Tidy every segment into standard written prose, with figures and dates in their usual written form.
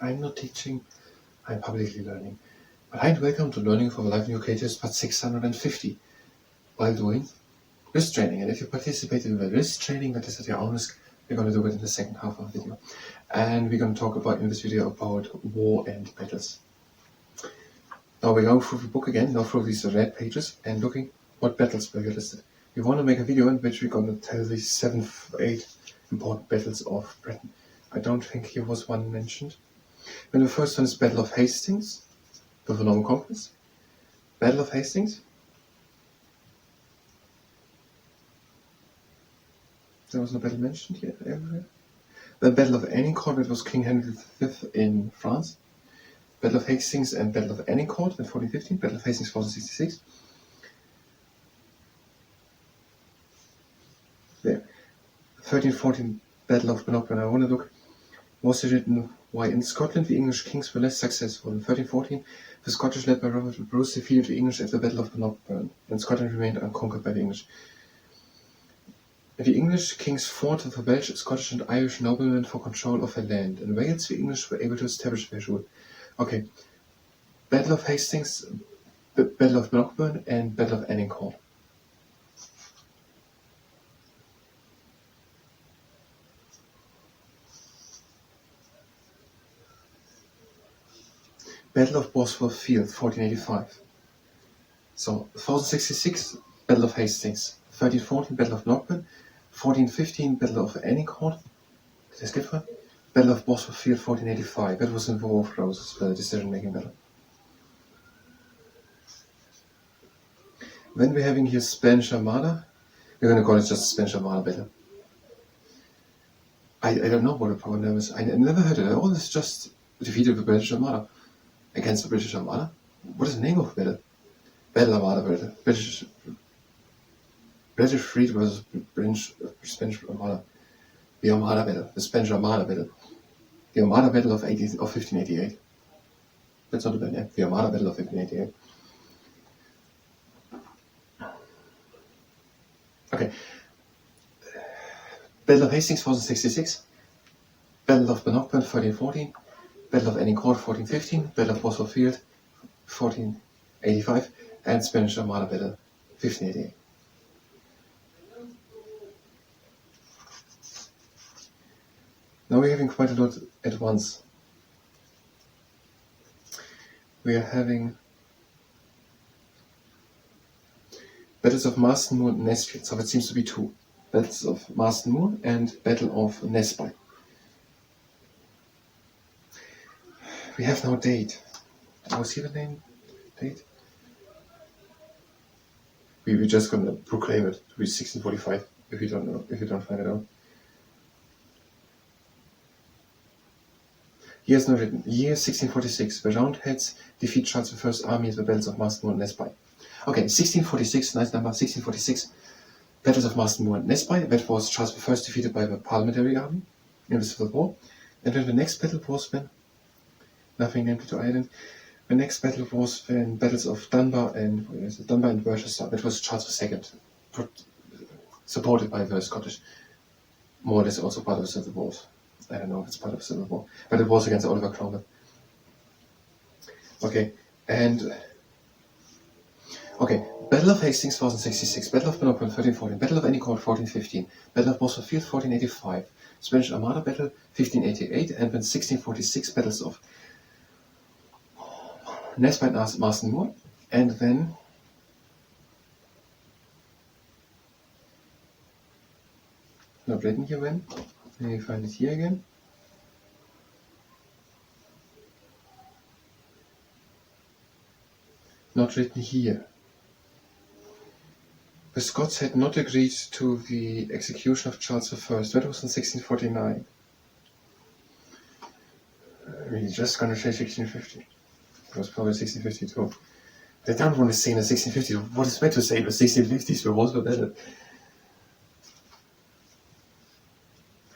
I'm not teaching, I'm publicly learning. But hi and welcome to Learning from Live in UK test part 650 while doing risk training. And if you participate in the risk training, that is at your own risk, we're going to do it in the second half of the video. And we're going to talk about in this video about war and battles. Now we go through the book again, now through these red pages and looking what battles were listed. We want to make a video in which we're going to tell the 7 or 8 important battles of Britain. I don't think here was one mentioned. Then the first one is Battle of Hastings, with the Norman Conquest. Battle of Hastings. There was no battle mentioned here everywhere. The Battle of Agincourt, that was King Henry V in France. Battle of Hastings and Battle of Agincourt in 1415. Battle of Hastings 1466. There. 1314 Battle of Bannockburn. I want to look. Was it written why in Scotland the English kings were less successful? In 1314, the Scottish led by Robert the Bruce defeated the English at the Battle of Bannockburn, and Scotland remained unconquered by the English. The English kings fought with the Welsh, Scottish and Irish noblemen for control of their land. In Wales, the English were able to establish their rule. Okay, Battle of Hastings, Battle of Bannockburn, and Battle of Agincourt. Battle of Bosworth Field, 1485. So, 1066, Battle of Hastings. 1314, Battle of Bannockburn. 1415, Battle of Agincourt. Did I skip one? Battle of Bosworth Field, 1485. That was in the War of Roses, the decision-making battle. Then we're having here Spanish Armada. We're going to call it just Spanish Armada battle. I don't know what the proper name is. I never heard it. I always just defeated the British Armada. Against the British Armada? What is the name of the battle? Battle Armada battle. British fleet versus Spanish Armada. The Armada battle. The Spanish Armada battle. The Armada battle of 1588. That's not a bad name. The Armada battle of 1588. Okay. Battle of Hastings 1466. Battle of Bannockburn 1314. Battle of Agincourt 1415, Battle of Bosworth Field 1485, and Spanish Armada Battle 1588. Now we're having quite a lot at once. We are having Battles of Marston Moor and Nesfield, so it seems to be 2. Battles of Marston Moor and Battle of Nesby. We have no date. Was here the name? Date? We're just gonna proclaim it to be 1645 if you don't know, if you don't find it out. Here's no written. Year 1646. The Roundheads defeat Charles I's army at the battles of Marston Moor and Nesby. Okay, 1646, nice number, 1646. Battles of Marston Moor and Nesby. That was Charles I defeated by the Parliamentary army in the Civil War. And then the next battle was when nothing named to Ireland. The next battle was when battles of Dunbar and Worcester. That was Charles II, supported by the Scottish. More or less also part of the Civil War. I don't know if it's part of the Civil War, but it was against Oliver Cromwell. Okay, and Battle of Hastings 1466, Battle of Bannockburn 1314, Battle of Agincourt 1415, Battle of Bosworth Field 1485, Spanish Armada Battle 1588, and then 1646 battles of Nesby and Marston Moor, and then not written here when. Let me find it here again. Not written here. The Scots had not agreed to the execution of Charles I. That was in 1649. We're just gonna say 1650. It was probably 1652. They don't want to say in the 1650s. What is meant to say in the 1650s? Where was the battle?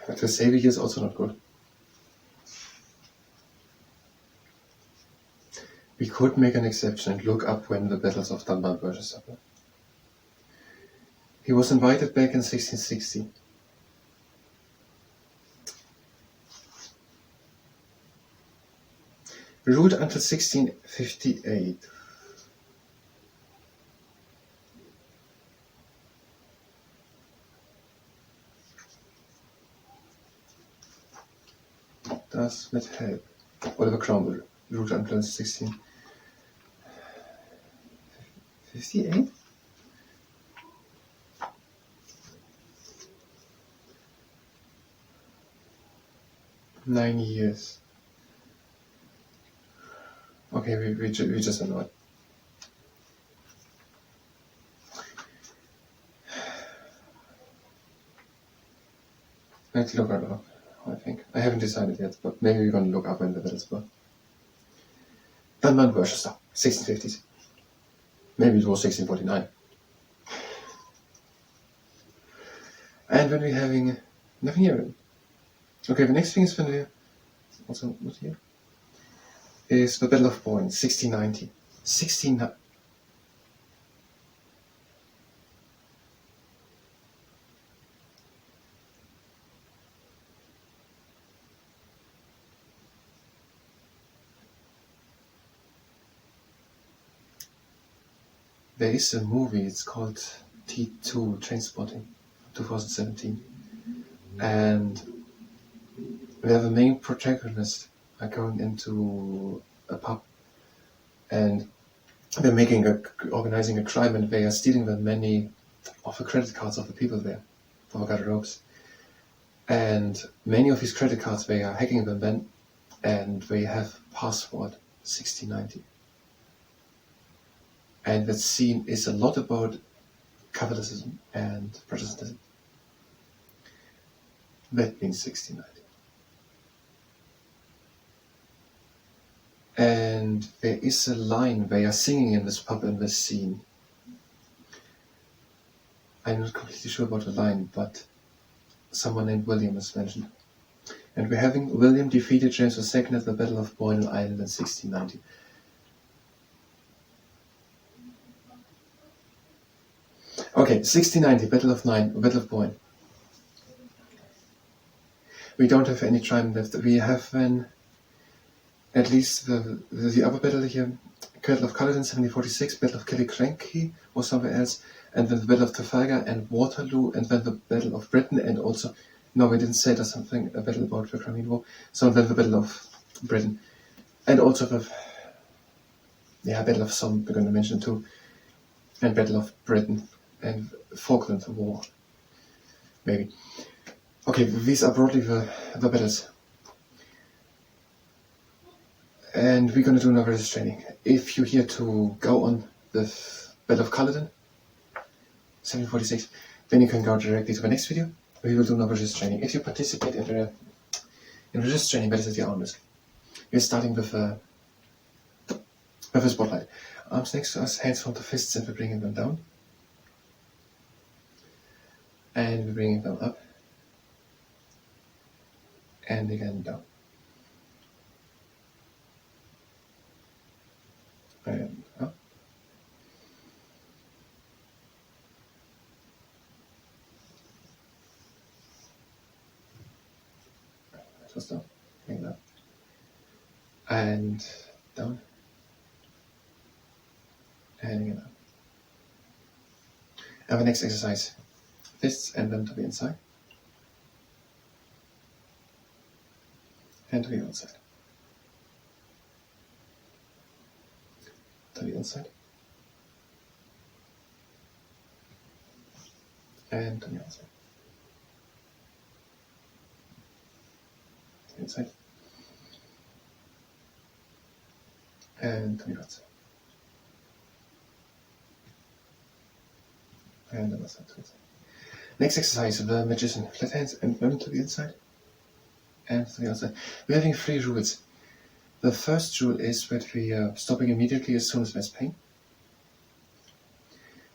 But to say the year is also not good. We could make an exception and look up when the battles of Dunbar and Worcester were. He was invited back in 1660. Root until 1658. Das mit help. Oliver Cromwell. Root until 1658? 9 years. Okay, we just don't know it. Let's look it up, I think. I haven't decided yet, but maybe we're going to look up in the middle as well. Dunman Worcester, 1650s. Maybe it was 1649. And when we're having nothing here. Okay, the next thing is when we're also not here. Is the Battle of Boyne, 1690. 1690. There is a movie, it's called T2, Trainspotting, 2017. And we have a main protagonist going into a pub, and they're organizing a crime, and they are stealing the many of the credit cards of the people there for the garderobes. And many of these credit cards, they are hacking them then, and they have password 1690. And that scene is a lot about Catholicism and Protestantism. That means 1690. And there is a line they are singing in this pub in this scene. I'm not completely sure about the line, but someone named William is mentioned. And we're having William defeated James II at the Battle of Boyne Island in 1690. Okay, 1690, Battle of Boyne. We don't have any time left. We have then at least the other battle here, Battle of Culloden, 1746, Battle of Killiecrankie or somewhere else, and then the Battle of Trafalgar and Waterloo, and then the Battle of Britain, and also, no, we didn't say there's something, a battle about the Crimean War, so then the Battle of Britain, and also the Battle of Somme, we're going to mention too, and Battle of Britain, and Falkland War, maybe. Okay, these are broadly the battles. And we're going to do another resist training. If you're here to go on the Battle of Culloden, 1746, then you can go directly to the next video. We will do another resist training. If you participate in resist training, that is at your own risk. We're starting with a spotlight. Arms next to us, hands front to fists, and we're bringing them down. And we're bringing them up. And again down. And up. Twist up, bring it up. And down. And again up. And the next exercise, fists and them to the inside. And to the outside. To the inside. And to the outside. To the inside. And to the outside. And the other side to the inside. Next exercise, the magician. Flat hands and women to the inside. And to the outside. We're having 3 rules. The first rule is that we are stopping immediately as soon as there's pain.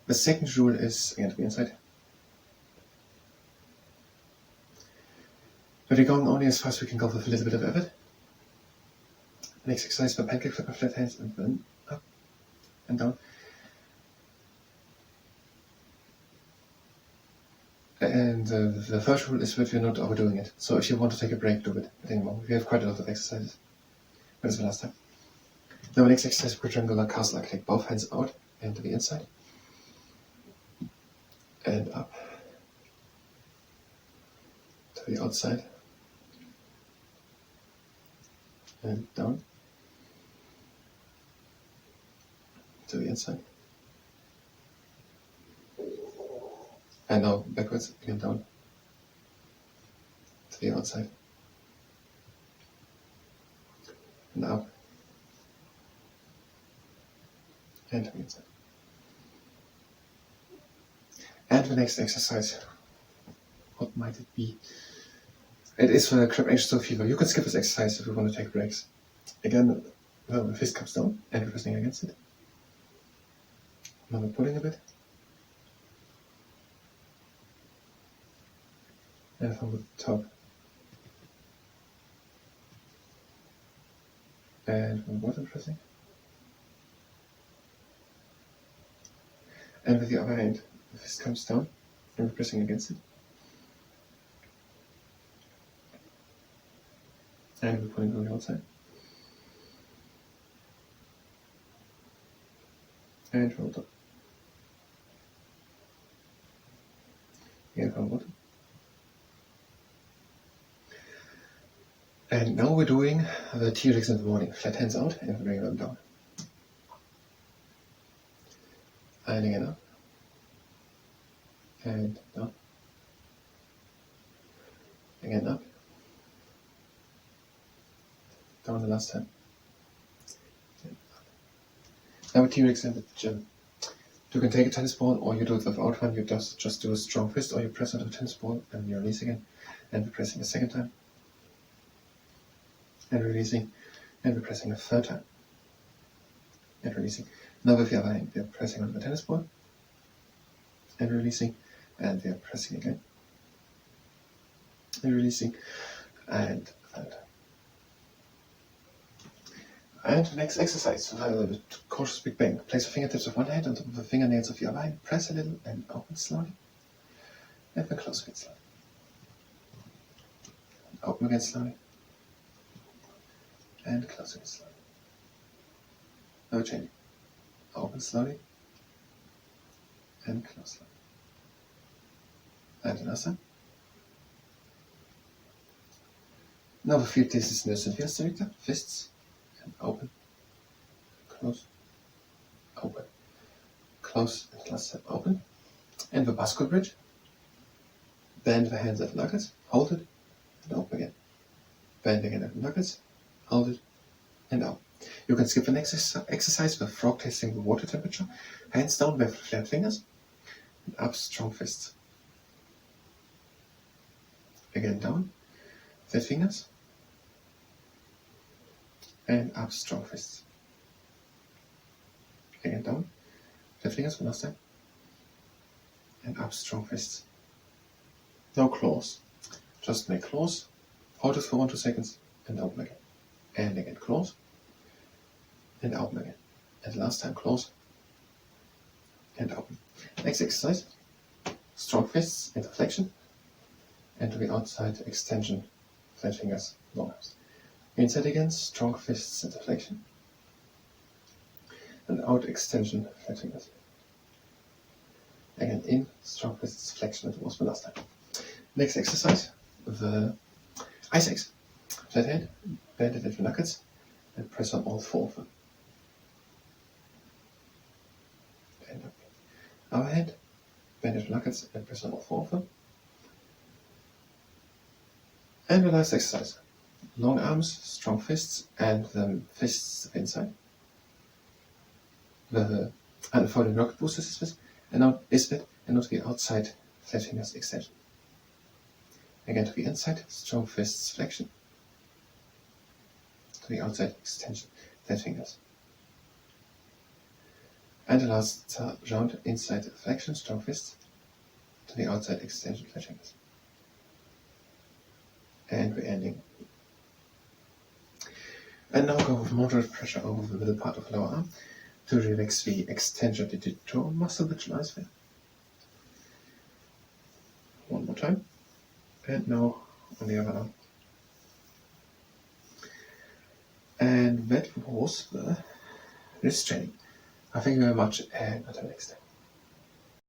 The second rule is, again to the inside, that we're going only as fast as we can go with a little bit of effort. Next exercise, the pancake flip, flat hands, and then up and down. And the first rule is that we're not overdoing it. So if you want to take a break, do it anymore. We have quite a lot of exercises. That is the last time. Now next exercise, quadrangular castle. I take both hands out and to the inside. And up. To the outside. And down. To the inside. And now backwards, again down. To the outside. And up. And to the inside. And the next exercise, what might it be? It is for crab anxious fever. You can skip this exercise if you want to take breaks. Again, the fist comes down and we're pressing against it. Now we're pulling a bit. And from the top. And from the bottom pressing. And with the other hand, the fist comes down and we're pressing against it. And we're pulling on the outside. And from the top. Again from the bottom. And now we're doing the T-Rex in the morning. Flat hands out and we're bringing them down. And again up. And down. Again up. Down the last time. Now with T-Rex in the gym. You can take a tennis ball or you do it without one. You just do a strong fist or you press onto the tennis ball and you release again. And we're pressing a second time. And releasing. And we're pressing a third time. And releasing. Now with the other hand, we're pressing on the tennis ball. And releasing. And we're pressing again. And releasing. And third time. And the next exercise, cautious big bang. Place the fingertips of one hand on top of the fingernails of the other hand. Press a little and open slowly. And then close again slowly. Open again slowly. And close again slowly. Now changing. Open slowly. And close slowly. And another time. Now the field this is nurse and fierce director. Fists. And open, close, open, close, and last step open. And the bicycle bridge. Bend the hands at the knuckles, hold it, and open again. Bend again at the knuckles, hold it, and open. You can skip the next exercise with frog testing the water temperature. Hands down with flat fingers, and up strong fists. Again down, flat fingers. And up strong fists. Again down. Flat fingers one last time. And up strong fists. No claws. Just make claws. Hold it for 1 to 2 seconds. And open again. And again claws. And open again. And last time claws. And open. Next exercise. Strong fists into flexion. And to the outside extension. Flat fingers. Long arms. Inside again, strong fists into flexion. And out extension, flat fingers. Again in, strong fists, flexion, as it was the last time. Next exercise, the ice axe. Flat hand, bend it at the knuckles, and press on all 4 of them. And up. Our hand, bend at the knuckles, and press on all 4 of them. And the last exercise. Long arms, strong fists, and the fists inside. The unfolded rocket booster is this, and now is it, and now to the outside, flat fingers extension. Again to the inside, strong fists flexion. To the outside, extension, flat fingers. And the last round, inside flexion, strong fists. To the outside, extension, flat fingers. And we're ending. And now go with moderate pressure over the middle part of the lower arm to relax the extension of the pectoral muscle which lies there. One more time. And now on the other arm. And And that was the wrist training. Thank you very much, and until next time.